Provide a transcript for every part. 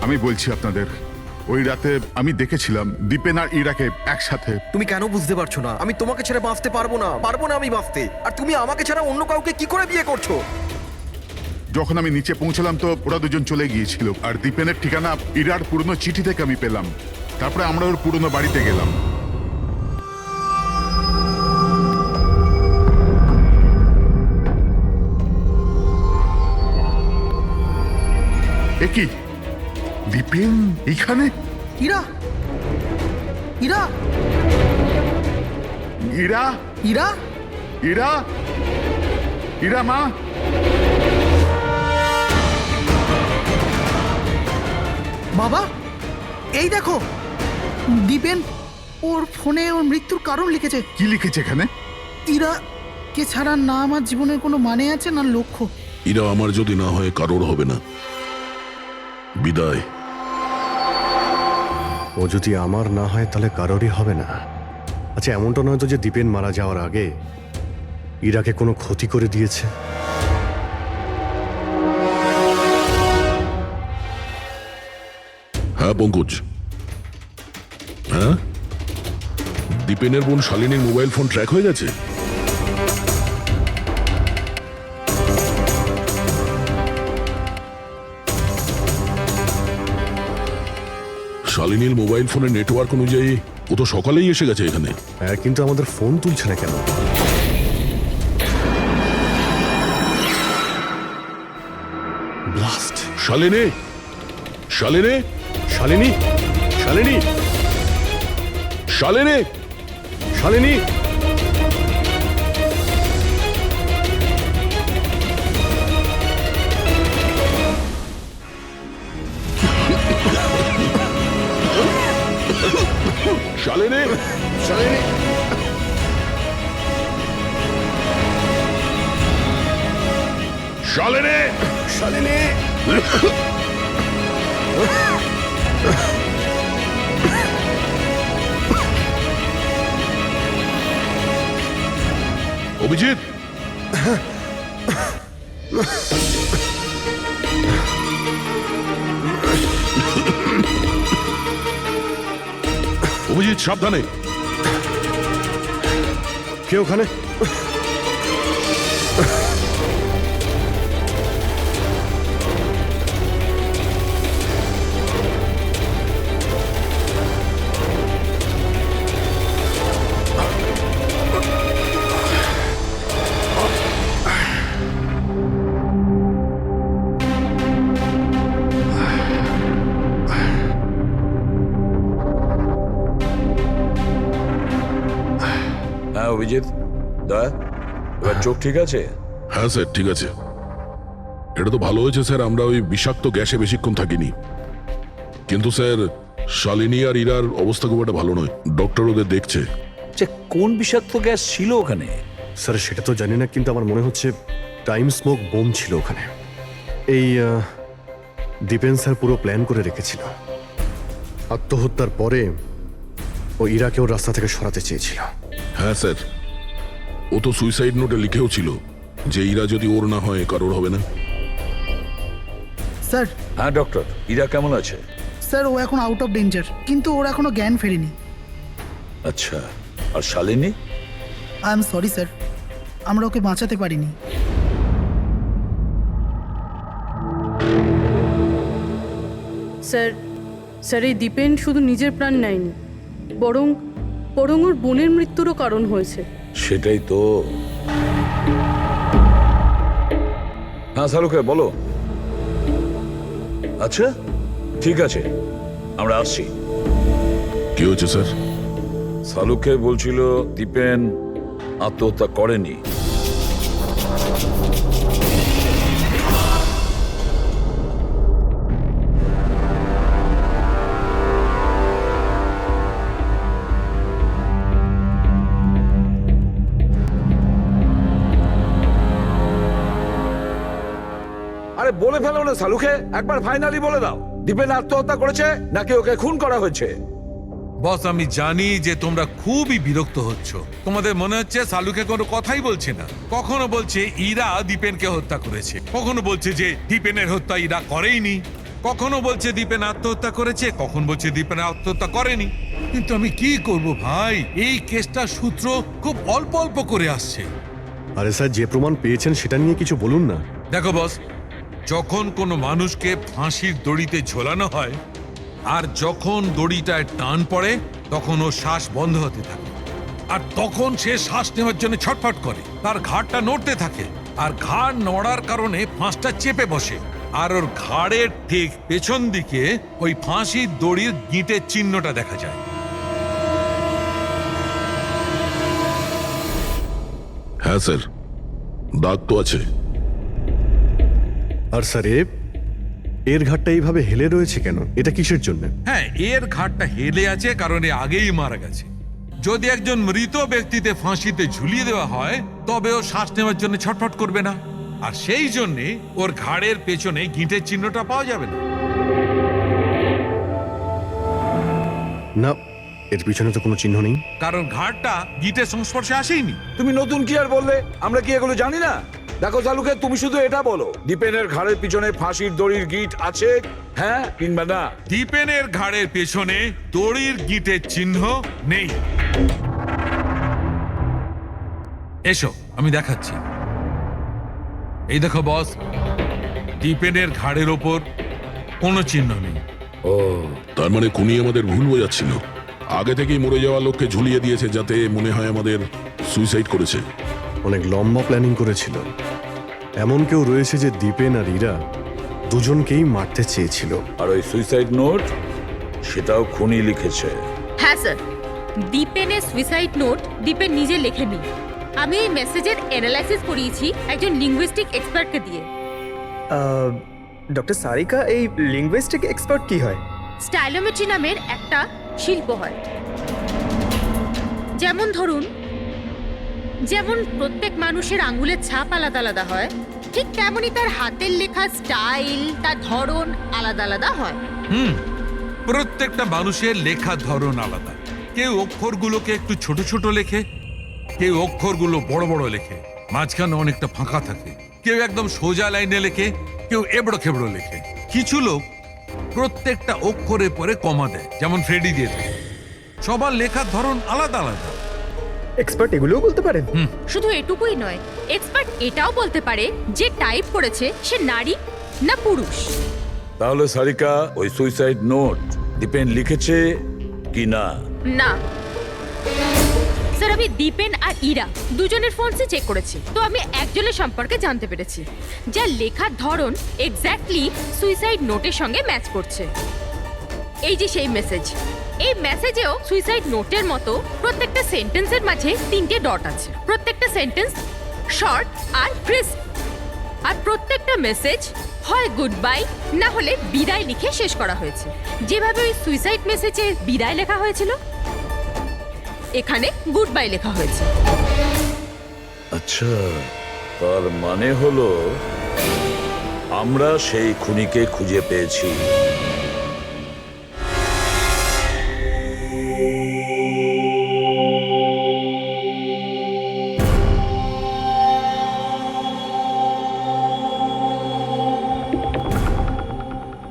আমি বলছি আপনাদের, ওই রাতে আমি দেখেছিলাম দীপেন আর ইরাকে একসাথে। তুমি কেন বুঝতে পারছো না? আমি তোমাকে ছেড়ে বাঁচতে পারবো না, আমি বাঁচতে। আর তুমি আমাকে ছাড়া অন্য কাউকে কি করে বিয়ে করছো? যখন আমি নিচে পৌঁছলাম তো ওরা দুজন চলে গিয়েছিল, আর দীপেনের ঠিকানা ইরার পুরনো চিঠি থেকে আমি পেলাম। তারপরে আমরা ওর পুরনো বাড়িতে গেলাম। এ কি, দীপেন এখানে? ইরা, ইরা, ইরা, ইরা, ইরা, ইরা মা। বাবা, এই দেখো দীপেন ওর ফোনে ওর মৃত্যুর কারণ লিখেছে। কি লিখেছে এখানে? ইরা কে ছাড়া না আমার জীবনের কোনো মানে আছে না লক্ষ্য। ইরা আমার যদি না হয় কারোর হবে না। বিদায়। ও যদি আমার না হয় তাহলে কারোরই হবে না। আচ্ছা, এমনটা নয় তো যে দীপেন মারা যাওয়ার আগে ইরাকে কোনো ক্ষতি করে দিয়েছে? হ্যাঁ পঙ্কজ, হ্যাঁ, দীপেনের বোন শালিনীর মোবাইল ফোন ট্র্যাক হয়ে গেছে। শালিনীর মোবাইল ফোনের নেটওয়ার্ক অনুযায়ী ও তো সকালেই এসে গেছে এখানে। হ্যাঁ, কিন্তু আমাদের ফোন তুলছে না কেন? ব্লাস্ট! শালিনী, শালিনী, শালিনী, শালিনী, শালিনী, শালিনী! শালিনী, শালিনী! শালিনী, শালিনী! অভিজিৎ, অভিজিৎ সাবধানে। কে ওখানে? হ্যাঁ অভিজিৎ, দয়া, এবার চোখ ঠিক আছে? হ্যাঁ স্যার, ঠিক আছে। এটা তো ভালো হয়েছে স্যার, আমরা ওই বিষাক্ত গ্যাসে বেশিক্ষণ থাকিনি। কিন্তু স্যার, শালিনী আর ইরার অবস্থা খুব একটা ভালো নয়। ডক্টর ওদের দেখছে। যে কোন বিষাক্ত গ্যাস ছিল ওখানে? স্যার সেটা তো জানি না, কিন্তু আমার মনে হচ্ছে টাইম স্মোক বোম ছিল ওখানে। এই দীপেন স্যার পুরো প্ল্যান করে রেখেছিল। আত্মহত্যার পরে ও ইরাকেও রাস্তা থেকে সরাতে চেয়েছিল। হ্যাঁ স্যার, ও তো সুইসাইড নোটে লিখেও ছিল যে ইরা যদি ওর না হয় কারোর হবে না। স্যার, হ্যাঁ ডক্টর, ইরা কেমন আছে? স্যার ও এখন আউট অফ ডেঞ্জার, কিন্তু ওর এখনো জ্ঞান ফেরেনি। আচ্ছা, আর Shalini? I am sorry sir, আমরা ওকে বাঁচাতে পারিনি। স্যার, স্যার এই দীপেন শুধু নিজের প্রাণ নেয়নি, বরং ওর বোনের মৃত্যুরও কারণ হয়েছে। সেটাই তো। হ্যাঁ শালুকে বলো। আচ্ছা ঠিক আছে, আমরা আসছি। কি হয়েছে স্যার? শালুকে বলছিল দীপেন আত্মহত্যা করেনি। আরে বলে ফেলো না শালুকে, একবার ফাইনালি বলে দাও, দীপেন আত্মহত্যা করেছে নাকি ওকে খুন করা হয়েছে? বস, আমি জানি যে তোমরা খুবই বিরক্ত হচ্ছ। তোমাদের মনে হচ্ছে শালুকে কোনো কথাই বলছে না। কখনো বলছে ইরা দীপেনকে হত্যা করেছে, কখনো বলছে যে দীপেনের হত্যা ইরা করেইনি, কখনো বলছে দীপেন আত্মহত্যা করেছে, কখন বলছে দীপেন আত্মহত্যা করেনি। কিন্তু আমি কি করব ভাই, এই কেসটা সূত্র খুব অল্প অল্প করে আসছে। আরে স্যার, যে প্রমাণ পেয়েছেন সেটা নিয়ে কিছু বলুন না। দেখো বস, যখন কোনো মানুষকে ফাঁসির দড়িতে ঝোলানো হয় আর যখন দড়িটায় টান পড়ে তখন ওর শ্বাস বন্ধ হতে থাকে, আর তখন সে শ্বাস নেওয়ার জন্য ছটফট করে, তার ঘাড়টা নড়তে থাকে, আর ঘাড় নড়ার কারণে ফাঁসটা চেপে বসে, আর ওর ঘাড়ের ঠিক পেছন দিকে ওই ফাঁসির দড়ির গিঁটের চিহ্নটা দেখা যায়। হ্যাঁ স্যার, দাগ তো আছে। আর স্যার, এর ঘাটটা এইভাবে হেলে রয়েছে কেন? এটা কিসের জন্য? হ্যাঁ, এর ঘাড়টা হেলে আছে কারণ এ আগেই মারা গেছে। যদি একজন মৃত ব্যক্তিতে ফাঁসিতে ঝুলিয়ে দেওয়া হয় তবে ও শ্বাস নেওয়ার জন্য ছটফট করবে না, আর সেই জন্যে ওর ঘাড়ের পেছনে গিঁটের চিহ্নটা পাওয়া যাবে না। না, এর পিছনে তো কোনো চিহ্ন নেই। কারণ ঘাড়টা গিঁটের সংস্পর্শে আসেইনি। তুমি নতুন কি আর বললে? আমরা কি এগুলো জানি না? দেখো চালুকে, তুমি শুধু এটা বলো, দীপেনের ঘাড়ের পিছনে ফাঁসির দড়ির গিঁট আছে, হ্যাঁ কিংবা না? দীপেনের ঘাড়ের পেছনে দড়ির গিঁটের চিহ্ন নেই। এসো আমি দেখাচ্ছি। এই দেখো বস, দীপেনের ঘাড়ের ওপর কোনো চিহ্ন নেই। ও, তার মানে খুনি আমাদের ভুল বোঝাচ্ছিল। আগে থেকেই মরে যাওয়া লোককে ঝুলিয়ে দিয়েছে যাতে মনে হয় আমাদের সুইসাইড করেছে। অনেক লম্বা প্ল্যানিং করেছিল। এমন কেউ রয়েছে যে দীপেন আর ইরা দুজনকেই মারতে চেয়েছিল। আর ওই সুইসাইড নোট, সেটাও খুনি লিখেছে। হ্যাঁ স্যার, দীপেনের সুইসাইড নোট দীপেন নিজে লেখেনি। আমি এই মেসেজের অ্যানালাইসিস করিয়েছি একজন লিঙ্গুইস্টিক এক্সপার্টকে দিয়ে। ডক্টর সারিকা, এই লিঙ্গুইস্টিক এক্সপার্ট কি হয়? স্টাইলোমেট্রি নামের একটা শিল্প হয়। যেমন ধরুন, যেমন প্রত্যেক মানুষের আঙ্গুলের ছাপ আলাদা আলাদা হয়, ঠিক তেমনই তার হাতের লেখা স্টাইল, তার ধরন আলাদা আলাদা হয়। প্রত্যেকটা মানুষের লেখার ধরন আলাদা। কেউ অক্ষরগুলোকে একটু ছোট ছোট লেখে, কেউ অক্ষরগুলো বড় বড় লেখে, মাঝখানে অনেকটা ফাঁকা থাকে, কেউ একদম সোজা লাইনে লেখে, কেউ এবড়ো খেবড়ো লেখে। কিছু লোক প্রত্যেকটা অক্ষরের পরে কমা দেয়, যেমন ফ্রেডি দিয়ে দেয়। সবার লেখার ধরন আলাদা আলাদা। এক্সপার্ট এগুলোও বলতে পারেন? শুধু এটুকুই নয়, এক্সপার্ট এটাও বলতে পারে যে টাইপ করেছে সে নারী না পুরুষ। তাহলে সারিকা, ওই সুইসাইড নোট দীপেন লিখেছে কি না? না স্যার, আমি দীপেন আর ইরা দুজনের ফোনসে চেক করেছি, তো আমি একজনের সম্পর্কে জানতে পেরেছি যার লেখার ধরন এক্স্যাক্টলি সুইসাইড নোটের সঙ্গে ম্যাচ করছে। এই যে সেই মেসেজ, এই মেসেজেও সুইসাইড নোটের মতো প্রত্যেকটা সেন্টেন্সের মাঝে 3টে ডট আছে। প্রত্যেকটা সেন্টেন্স শর্ট আর ক্রিস্প, আর প্রত্যেকটা মেসেজ হয় গুড বাই না হলে বিদায় লিখে শেষ করা হয়েছে। যেভাবে ওই সুইসাইড মেসেজে বিদায় লেখা হয়েছিল, এখানে গুড বাই লেখা হয়েছে। আচ্ছা, তার মানে হলো আমরা সেই খুনিকে খুঁজে পেয়েছি।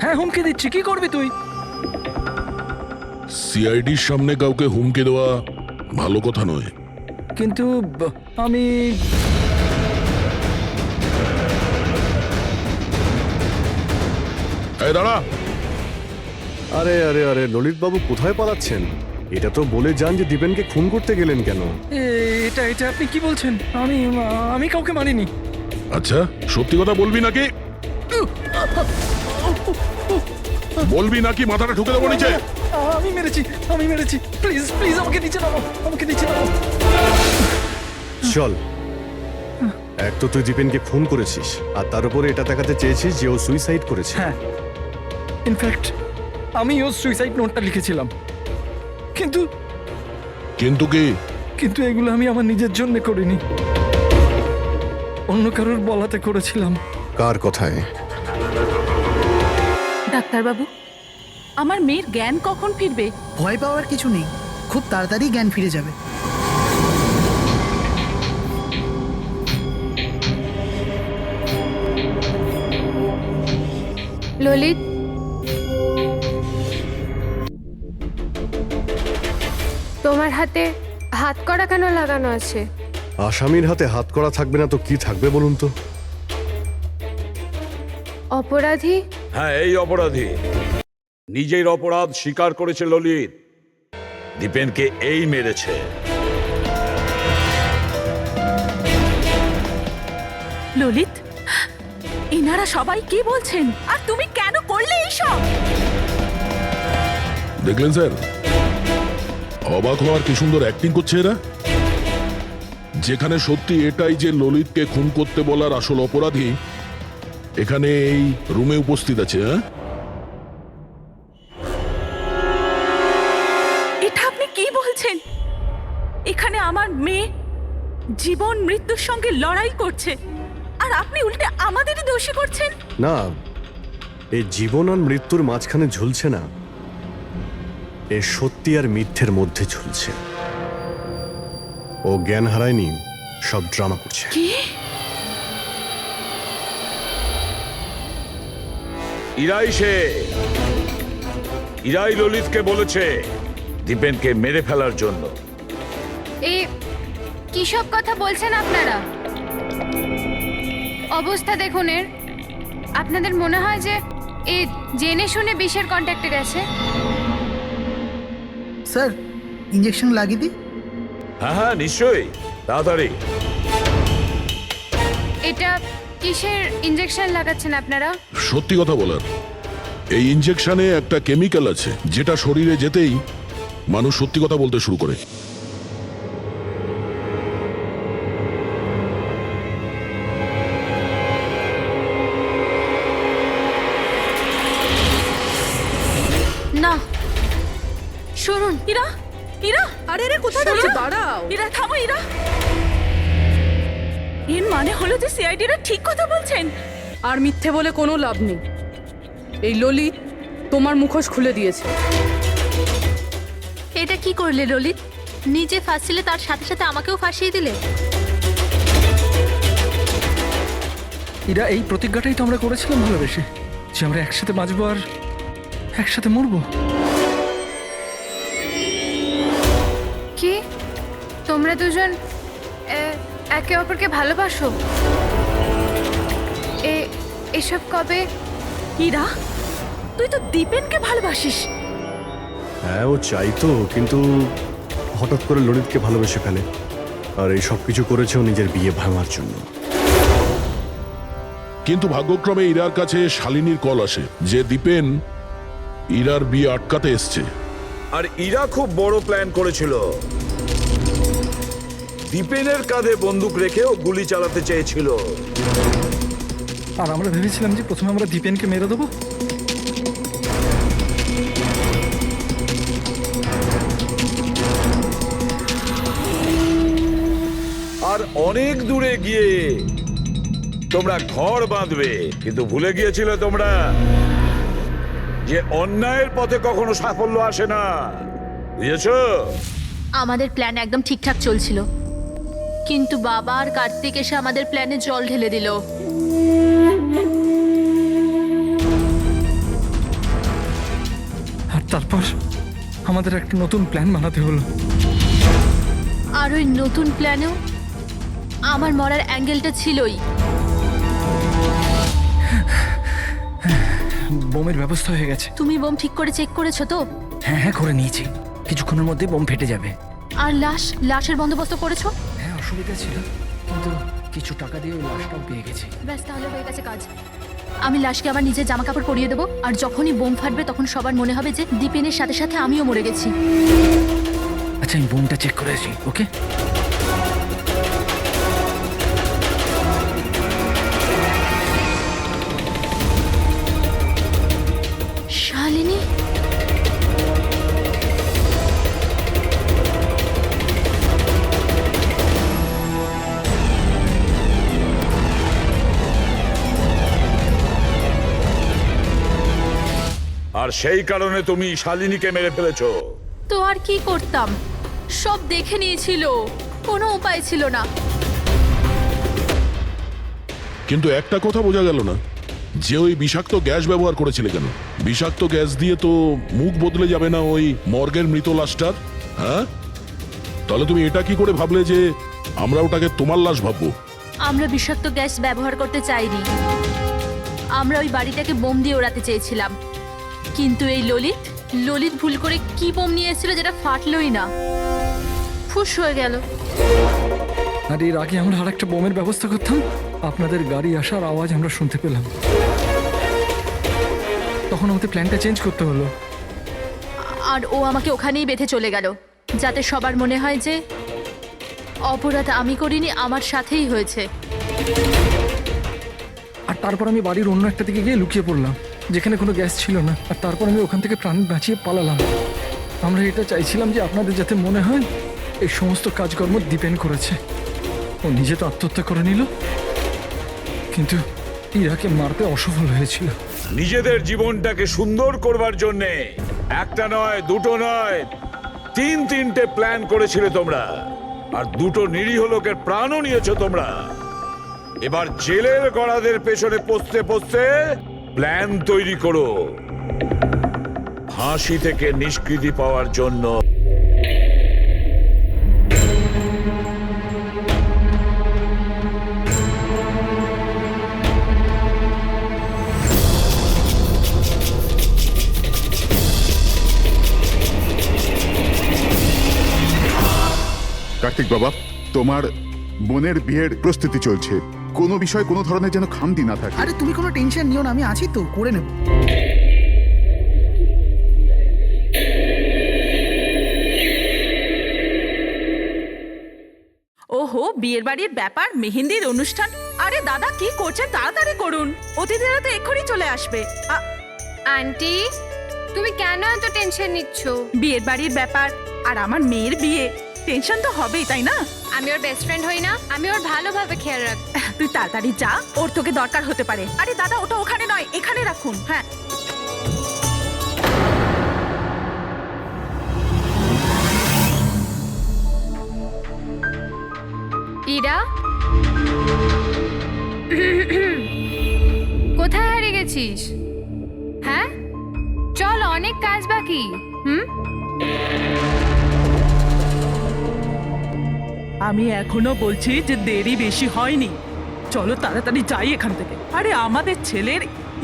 হ্যাঁ, হুমকি দিচ্ছি, কি করবি তুই? সিআইডির সামনে কাউকে হুমকি দেওয়া ভালো কথা নয়। কিন্তু আমি এই দাঁড়া! আরে আরে আরে, ললিত বাবু কোথায় পালাচ্ছেন? এটা তো বলে যান যে দীপেনকে খুন করতে গেলেন কেন? এটা এটা আপনি কি বলছেন? আমি কাউকে মারিনি। আচ্ছা, সত্যি কথা বলবি নাকি? বলবি নাকি মাথাটা ঠুকে দেবো নিচে? আমি মেরেছি। প্লিজ প্লিজ আমাকে নিচে নামো, আমাকে নিচে নামো। চল, এক তো তুই দীপেনকে খুন করেছিস, আর তার উপরে এটা দেখাতে চেয়েছিস যে ও সুইসাইড করেছে। হ্যাঁ, ইনফ্যাক্ট আমি ওর সুইসাইড নোটটা লিখেছিলাম। কিন্তু কিন্তু কি? কিন্তু এগুলো আমি আমার নিজের জন্য করিনি, অন্য কারোর বলাতে করেছিলাম। কার কথায়? ডাক্তারবাবু, আমার মেয়ের জ্ঞান কখন ফিরবে? ভয় পাওয়ার কিছু নেই, খুব তাড়াতাড়ি জ্ঞান ফিরে যাবে। ললিত, তোমার হাতে হাত করা কেন লাগানো আছে? আসামির হাতে হাত করা থাকবে না তো কি থাকবে বলুন তো? অপরাধী? হ্যাঁ, এই অপরাধী নিজের অপরাধ স্বীকার করেছে ললিত। দীপেনকে এই মেরেছে। ললিত, এনারা সবাই কি বলছেন আর তুমি কেন করলে এইসব? দেখলেন স্যার, অবাক হওয়ার কি সুন্দর অ্যাক্টিং করছে এরা। যেখানে সত্যি এটাই যে ললিতকে খুন করতে বলার আসল অপরাধী এখানে এই রুমে উপস্থিত আছে। হ্যাঁ, এটা আপনি কি বলছেন? এখানে আমার মেয়ে জীবন মৃত্যুর সঙ্গে লড়াই করছে আর আপনি উল্টে আমাদেরই দোষী করছেন। না, এই জীবন আর মৃত্যুর মাঝখানে ঝুলছে না, এ সত্যি আর মিথ্যের মধ্যে ঝুলছে। ও জ্ঞান হারায়নি, সব ড্রামা করছে। ইরাই ললিতকে বলেছে দীপেনকে মেরে ফেলার জন্য। এ কি সব কথা বলছেন আপনারা? অবস্থা দেখুন এর। আপনাদের মনে হয় যে এ জেনে শুনে বিষের কন্ট্যাক্টে গেছে? স্যার, ইঞ্জেকশন লাগিয়ে দিই? হ্যাঁ হ্যাঁ, নিশ্চয়ই, তাড়াতাড়ি। এটা কিসের ইঞ্জেকশন লাগাচ্ছেন আপনারা? সত্যি কথা বলার, এই ইনজেকশনে একটা কেমিক্যাল আছে যেটা শরীরে যেতেই মানুষ সত্যি কথা বলতে শুরু করে। না, শুনুন। ইরা, ইরা, আরে রে, কোথায় যাচ্ছে? দাঁড়াও। ইরা, থামো ইরা। এর মানে হলো যে সিআইডিরা ঠিক কথা বলছেন। আর মিথ্যে বলে কোনো লাভ নেই। এই ললিত তোমার মুখোশ খুলে দিয়েছে। এটা কি করলে ললিত? নিজে ফাঁসছিলে তার সাথে সাথে আমাকেও ফাঁসিয়ে দিলে। এরা এই প্রতিজ্ঞাটাই তো আমরা করেছিলাম ভালোবেসে, যে আমরা একসাথে বাঁচবো আর একসাথে মরবো। কি তোমরা দুজন একে অপরকে ভালোবাসো? এসব কবে? ইরা, তুই তো দীপেনকে ভালোবাসিস। হ্যাঁ, ও চাইতো, কিন্তু হঠাৎ করে ললিতকে ভালোবেসে ফেলে। আর এই সব কিছু করেছে ও নিজের বিয়ে ভাঙার জন্য। কিন্তু ভাগ্যক্রমে ইরার কাছে শালিনীর কল আসে যে দীপেন ইরার বিয়ে আটকাতে এসছে। আর ইরা খুব বড় প্ল্যান করেছিল। দীপেনের কাঁধে বন্দুক রেখেও গুলি চালাতে চেয়েছিল। আর আমরা ভেবেছিলাম যে প্রথমে আমরা দীপেনকে মেরে দেবো। আর অনেক দূরে গিয়ে তোমরা ঘর বাঁধবে, কিন্তু ভুলে গিয়েছিলে তোমরা যে অন্যায়ের পথে কখনো সাফল্য আসে না। বুঝেছো? আমাদের প্ল্যান একদম ঠিকঠাক চলছিল, কিন্তু বাবা আর কার্তিক এসে আমাদের প্ল্যানে জল ঢেলে দিল। আর তারপর আমাদের একটা নতুন প্ল্যান বানাতে হলো। আর ওই নতুন প্ল্যানেও আমার মরার অ্যাঙ্গেলটা ছিলই। বোমের ব্যবস্থা হয়ে গেছে। তুমি বোম ঠিক করে চেক করেছো তো? হ্যাঁ হ্যাঁ, করে নিয়েছি। কিছুক্ষণের মধ্যে বোম ফেটে যাবে। আর লাশের বন্দোবস্ত করেছো? হ্যাঁ, অসুবিধা ছিল, কিন্তু কিছু টাকা দিয়ে ওই লাশটাও পেয়ে গেছি। ব্যাস, তাহলে হয়ে গেছে কাজ। আমি লাশকে আবার নিজের জামা কাপড় পরিয়ে দেবো, আর যখনই বোম ফাটবে তখন সবার মনে হবে যে দীপেনের সাথে সাথে আমিও মরে গেছি। আচ্ছা, আমি বোমটা চেক করেছি। ওকে। শালিনী, আর সেই কারণে তুমি শালিনীকে মেরে ফেলেছো। তো আর কি করতাম? সব দেখে নিয়েছিল, কোনো উপায় ছিল না। কিন্তু একটা কথা বোঝা গেল না, যে ওই বিষাক্ত গ্যাস ব্যবহার করেছিলে কেন? বিষাক্ত গ্যাস দিয়ে তো মুখ বদলে যাবে না ওই মর্গের মৃত লাশটার? হ্যাঁ, তাহলে তুমি এটা কি করে ভাবলে যে আমরা ওটাকে তোমার লাশ ভাববো? আমরা বিষাক্ত গ্যাস ব্যবহার করতে চাইনি, আমরা ওই বাড়িটাকে বোম দিয়ে ওড়াতে চেয়েছিলাম। কিন্তু এই ললিত ভুল করে কি বোম নিয়ে এসেছিল যেটা ফাটলোই না, ফুস হয়ে গেল। আর এর আগে আমরা আর একটা বোমের ব্যবস্থা করতাম, আপনাদের গাড়ি আসার আওয়াজ আমরা শুনতে পেলাম, তখন আমাদের প্ল্যানটা চেঞ্জ করতে হলো। আর ও আমাকে ওখানেই বেঁধে চলে গেল, যাতে সবার মনে হয় যে অপরাধ আমি করিনি, আমার সাথেই হয়েছে। আর তারপর আমি বাড়ির অন্য একটা দিকে গিয়ে লুকিয়ে পড়লাম, যেখানে কোনো গ্যাস ছিল না। আর তারপর আমি ওখান থেকে প্রাণ বাঁচিয়ে পালালাম। আমরা এটা চাইছিলাম যে আপনাদের যাতে মনে হয় এই সমস্ত কাজকর্ম ডিপেন্ড করেছে। ও নিজে তো আত্মহত্যা করে নিল, কিন্তু ইরাকে মারতে অসফল হয়েছিল। নিজেদের জীবনটাকে সুন্দর করবার জন্যে একটা নয়, দুটো নয়, তিনটে প্ল্যান করেছিলে তোমরা। আর দুটো নিরীহ লোকের প্রাণও নিয়েছো তোমরা। এবার জেলের গড়াদের পেছনে পৌঁছতে পৌঁছতে প্ল্যান তৈরি করো ফাঁসি থেকে নিষ্কৃতি পাওয়ার জন্য। কার্তিক বাবা, তোমার বোনের বিয়ের প্রস্তুতি চলছে, কোনো বিষয় কোনো ধরনের যেন খামতি না থাকে। আরে তুমি কোনো টেনশন নিও না, আমি আছি তো, করে নেব। ওহো, বিয়ের বাড়ির ব্যাপার, মেহেন্দির অনুষ্ঠান। আরে দাদা কি করছেন, তাড়াতাড়ি করুন, অতিথিরা তো এক্ষুনি চলে আসবে। আন্টি, তুমি কেন এত টেনশন নিচ্ছ? বিয়ের বাড়ির ব্যাপার আর আমার মেয়ের বিয়ে, টেনশন তো হবেই, তাই না? আমি ওর বেস্ট ফ্রেন্ড হই না? আমি ওর ভালোভাবে খেয়াল রাখ। তুই তাড়াতাড়ি যা, ওর তোকে দরকার হতে পারে। আরে দাদা, ওটা ওখানে নয়, এখানে রাখুন। হ্যাঁ, ইরা, কোথায় হারিয়ে গেছিস? হ্যাঁ, চল, অনেক কাজ বাকি। আমি এখনো বলছি যে দেরি বেশি হয়নি, চলো তাড়াতাড়ি যাই এখান থেকে। আরে আমাদের ছেলের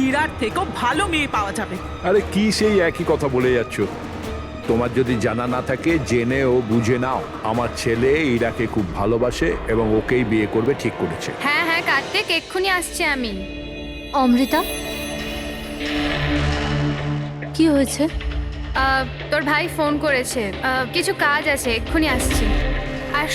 ইরার থেকেও ভালো মেয়ে পাওয়া যাবে। আরে কি সেই একই কথা বলে যাচ্ছ? তোমার যদি জানা না থাকে জেনে ও বুঝে নাও, আমার ছেলে ইরাকে খুব ভালোবাসে এবং ওকেই বিয়ে করবে ঠিক করেছে। হ্যাঁ হ্যাঁ কার্তিক, এক্ষুনি আসছি আমি। অমৃতা, কি হয়েছে? তোর ভাই ফোন করেছে, কিছু কাজ আছে, এক্ষুনি আসছি। আর